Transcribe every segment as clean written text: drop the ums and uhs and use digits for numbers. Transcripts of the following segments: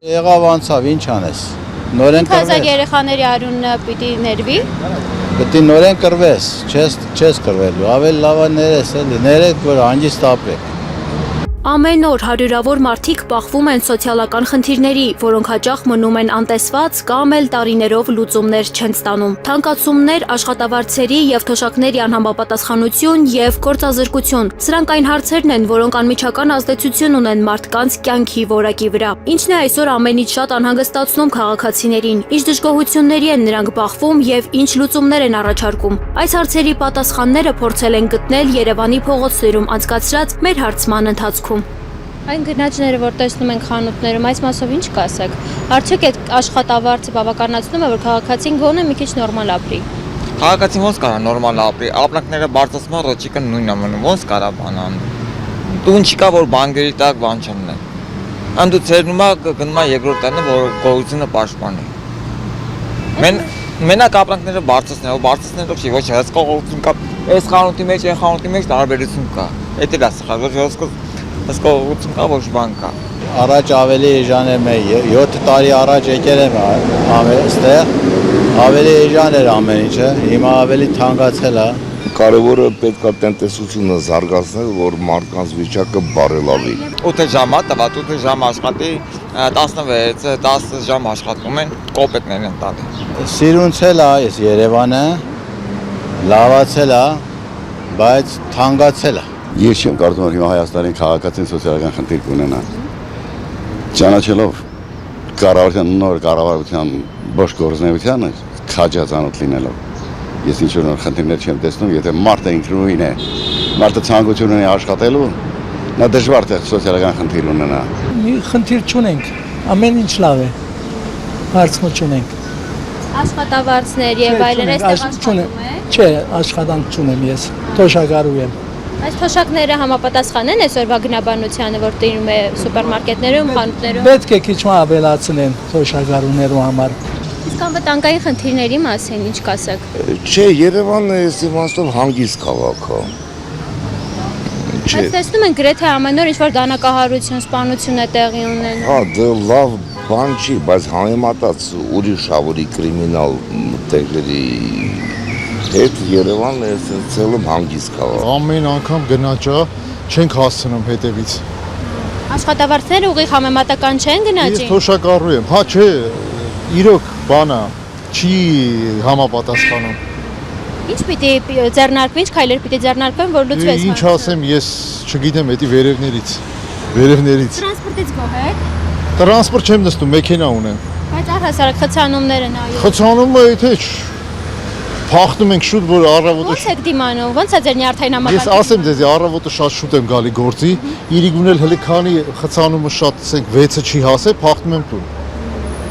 Եղավ անցավ, ինչ անես։ Նորեն Քազակ երեխաների արյունը պիտի ներվի։ Պետք է նորեն կրվես, չես կրվելու, ավելի լավ է ներես էլի, ներեք, որ հանգիստ ապրեք։ Ամեն օր հարյուրավոր մարդիկ բախվում են սոցիալական խնդիրների, որոնք հաճախ մնում են անտեսված կամ էլ տարիներով լուծումներ չեն ստանում։ Թանկացումներ, աշխատավարձերի եւ թոշակների անհամապատասխանություն եւ գործազրկություն։ Սրանք այն հարցերն են, որոնք անմիջական ազդեցություն ունեն մարդկանց կյանքի որակի վրա։ Ինչն է այսօր ամենից շատ անհանգստացնում քաղաքացիներին, ինչ դժգոհությունների են նրանք բախվում եւ ինչ լուծումներ են առաջարկում։ Այս հարցերի պատասխանները փորձել են գտնել Երևանի փողոցներում անցկացրած մեր հարցման ընթացքում։ Այն գնաճները, որ տեսնում ենք խանութներում, այս մասով ինչ կասեք։ Արդյոք այդ աշխատավարձը բավականացնում է, որ քաղաքացին գոնե մի քիչ նորմալ ապրի։ Քաղաքացին ոնց կարա նորմալ ապրի, ապրանքները բարձրացնում ռոճիկը նույնն է մնում, ոնց կարա բան անում։ Տուն չկա, որ բանկերի տակ բան չմնա։ Ան դու ցերնում ես գնում ես երկրորդ տանը, որ գողությունը պաշտպանի։ Մենակ ապրանքները բարձրացնելով չի, ոչ հենց կողություն կա, այս խանութի մեջ, այն խանութի մեջ տարբերություն կա։ Դա էլ է սխալ, ոչ հենց կողություն կա, ոչ բան կա։ Առաջ ավելի էժան էր 7 տարի առաջ եկել եմ այստեղ, ավելի էժան էր ամեն ինչը, հիմա ավելի թանկացել է։ Կարևորը պետք է տնտեսությունը զարգացնել, որ մարդկանց վիճակը բարելավի։ 8 ժամ է տված, 8 ժամ աշխատի, 16-10 ժամ աշխատում են, կոպեկներ են տալի։ Սիրունցել է այս Երևանը, լավացել է, բայց թանկացել է։ Ես չեմ կարծում, որ հիմա Հայաստանի քաղաքացին սոցիալական խնդիր կունենա։ Ճանաչելով կառավարության նոր կառավարության ոչ գործունեությանը, քաջածանոթ լինելով։ Ես ինչ-որ նոր խնդիրներ չեմ տեսնում, եթե մարդը ինքնուրույն է, մարդը ցանկություն ունի աշխատելու, նա դժվար է սոցիալական խնդիր ունենա։ Մի խնդիր չունենք, ամեն ինչ լավ է, հարցը չունենք։ Աշխատավարձներ եւ այլն այստեղ աշխատում է։ Չէ, աշխատանք չունեմ ես, թոշակառու եմ։ Այս թոշակները համապատասխան են այսօրվա գնաբանությանը, որ տիրում է սուպերմարկետներում, խանութներում։ Պետք է քիչ ավելացնեն թոշակառուներու համար։ Իսկ անվտանգային խնդիրների մասին ինչ կասեք։ Չէ, Երևանն է այս իմաստով հանգիստ քաղաք է։ Բայց տեսնում են գրեթե ամեն օր ինչ-որ դանակահարություն, սպանություն է տեղի ունենում։ Հա, դա լավ բան չի, բայց համեմատած ուրիշ ավելի կրիմինալ տեղերի հետ Երևանն է ցելում հանգիստ քաղաք։ Ամեն անգամ գնաճա չենք հասցնում հետևից։ Աշխատավարձները ուղիղ համեմատական չեն գնաճին։ Ես թոշակառու եմ, հա չէ, իրոք բանա չի համապատասխանում։ Ինչ պիտի ձեռնարկվի, ինչ քայլեր պիտի ձեռնարկվեն, որ լուծվի այս Ինչ ասեմ, ես չգիտեմ, էդի վերևներից։ Տրանսպորտից գոհ եք։ Տրանսպորտ չեմ նստում, մեքենա ունեմ։ Բայց առհասարակ խցանումները նայում։ Խցանումը եթե փախնում ենք շուտ, որ առավոտը Ո՞նց եք դիմանում, ո՞նց է ձեր նյարդային համակարգը։ Ես ասեմ ձեզ, առավոտը շատ շուտ եմ գալի գործի, իրիկունել հələ քանի խցանումը շատ, ասենք 6-ը չի հասել, փախնում եմ տուն։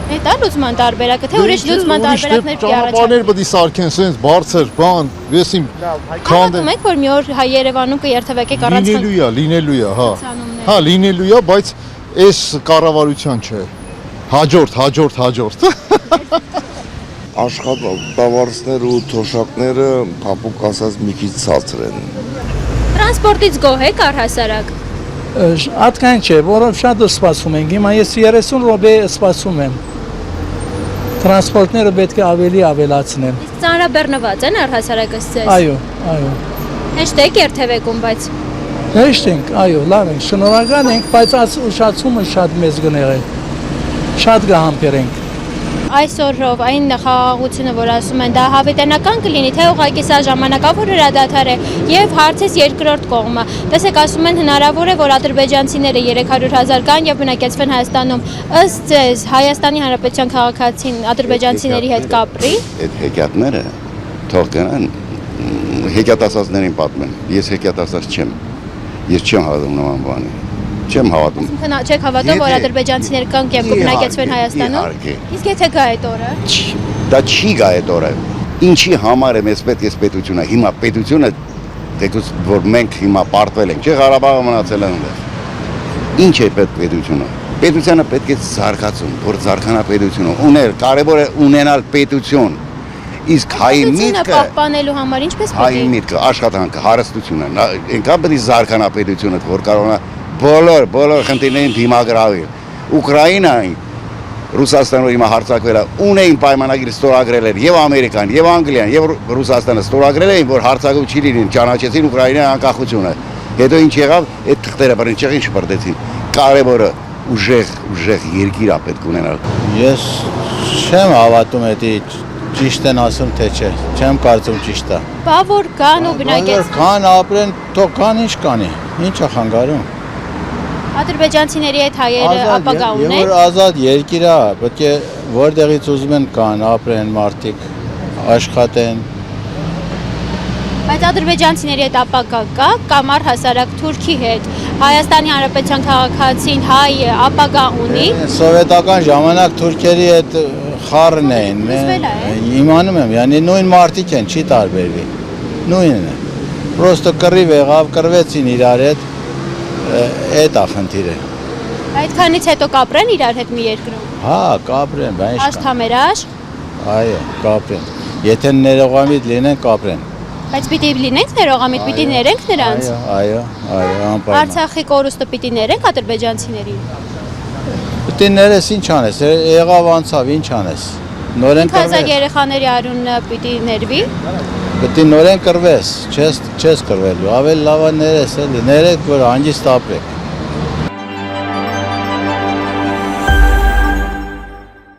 Դա լուծման տարբերակը, թե ուրիշ լուծման տարբերակներ պիտի Ճանապարհներ պետք է սարքեն, սենց բարձր, բան, ես իմ Հավատում եք, որ մի օր Երևանում կերթվեք առանց լինելու է, հա։ Հա, լինելու է, բայց այս կառավարության չէ։ Հաջորդ։ Աշխատավարձները ու թոշակները փափուկ ասած մի քիչ ցածր են։ Տրանսպորտից գոհ եք առհասարակ։ Ատկան չէ, որով շատ սպասում ենք, հիմա ես 30 րոպե սպասում եմ։ Տրանսպորտները պետք է ավելի ավելացնեն։ Իսկ ծանրաբեռնված են առհասարակ ըստ Այո։ Հեշտ եք երթևեկում, բայց Հեշտ ենք, այո, լավ ենք, շնորհակալ ենք, բայց ուշացումը շատ մեծ գներ է։ Շատ կհամբերենք։ այսօրով այն խաղաղությունը, որ ասում են, դա հավիտենական կլինի, թե ուղղակի սա ժամանակավոր հրադադար է եւ հարցես երկրորդ կողմը։ Տեսեք, ասում են հնարավոր է, որ ադրբեջանցիները 300,000 կան եւ բնակեցվեն Հայաստանում։ Ըստ ձեզ, Հայաստանի Հանրապետության քաղաքացին ադրբեջանցիների հետ կապրի։ Այդ հեքիաթները թող գնան հեքիաթասացներին պատմեն։ Ես հեքիաթասաց չեմ։ Ես չեմ հավատում նման բանի։ Չեմ հավատում։ Չեք հավատում, որ ադրբեջանցիներ կան եւ կբնակեցվեն Հայաստանում։ Իսկ եթե գա այդ օրը։ Դա չի գա այդ օրը։ Ինչի համար է մեզ պետք է պետությունը։ Հիմա պետությունը դեկուս որ մենք հիմա պարտվել ենք, չէ՞ Ղարաբաղը մնացել է այնտեղ։ Ինչ է պետությունը։ Պետությունը պետք է զարգացում, որ զարգանա պետությունը։ Ուներ, կարևոր է ունենալ պետություն։ Իսկ հայի միտքը պահպանելու համար ինչպես պետք է։ Հայի միտքը աշխատանքը, հարստությունը, այնքան պետք է զարգանա պետությունը, որ կարողանա բոլոր խնդիրներին դիմագրավել։ Ուկրաինային Ռուսաստանով հիմա հարձակվել է, ունեին պայմանագիր ստորագրել էր եւ Ամերիկան, եւ Անգլիան, եւ Ռուսաստանը ստորագրել էին, որ հարձակում չի լինի, ճանաչեցին Ուկրաինայի անկախությունը։ Հետո ինչ եղավ, այդ թղթերը բռնչեղին շպրտեցին։ Կարևորը ուժեղ երկիր է պետք ունենալ։ Ես չեմ հավատում էդի ճիշտ են ասում թե չէ։ Չեմ կարծում ճիշտ է։ Բա որ կան ու բնակեց Կան ապրեն, թող կան ինչ կանի։ Ինչ է խանգարում։ ադրբեջանցիների հետ հայերը ապագա Եվ ունեն։ որ ազատ երկիր է, պետք է որտեղից ուզում են կան, ապրեն մարդիկ, աշխատեն։ Բայց ադրբեջանցիների հետ ապագա կա կամ առհասարակ Թուրքի հետ Հայաստանի Հանրապետության քաղաքացին հայ ապագա ունի։ Սովետական ժամանակ թուրքերի հետ խառն էին։ Ուզվել է։ Իմանում եմ, yani նույն մարդիկ են, չի տարբերվի։ Նույնն է։ Պրոստը կռիվ եղավ, կռվեցին իրար հետ։ Այդ է խնդիրը։ Այդքանից հետո կապրեն իրար հետ մի երկրում։ Հա, կապրեն, բան ինչ կան։ Աշթամերաշ, Այո, կապրեն։ Եթե ներողամիտ լինեն, կապրեն։ բայց պիտի լինենք ներողամիտ, պիտի ներենք նրանց։ Այո, անպայման։ Արցախի կորուստը պիտի ներենք ադրբեջանցիներին։ Պետք է ներես ինչ անես, եղավ անցավ, ինչ անես։ Նորեն 5000 կռվես։ երեխաների արունը պիտի ներվի։ Պետք է նորեն կռվես, չես կռվելու, ավելի լավ է ներես էլի, ներեք որ հանգիստ ապրեք։